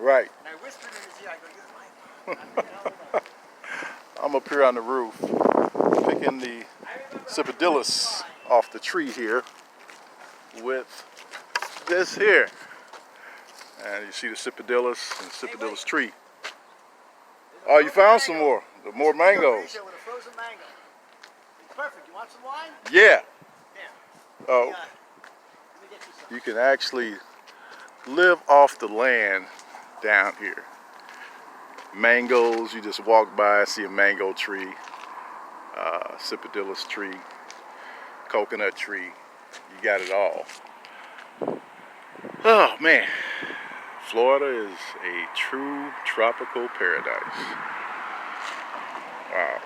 Right. And I whispered in his ear, I go, "You're my." I'm up here on the roof picking the Cipodilus off the tree here with this here. And you see the Cipodilus and the Cipodilus tree. Oh, you found some more. The more mangoes. With a frozen mango. It's perfect. You want some wine? Yeah. Yeah. Oh, Let me get you some. you can actually live off the land down here. Mangoes, you just walk by, see a mango tree, Cipodilus tree, coconut tree. You got it all. Oh man, Florida is a true tropical paradise. Wow.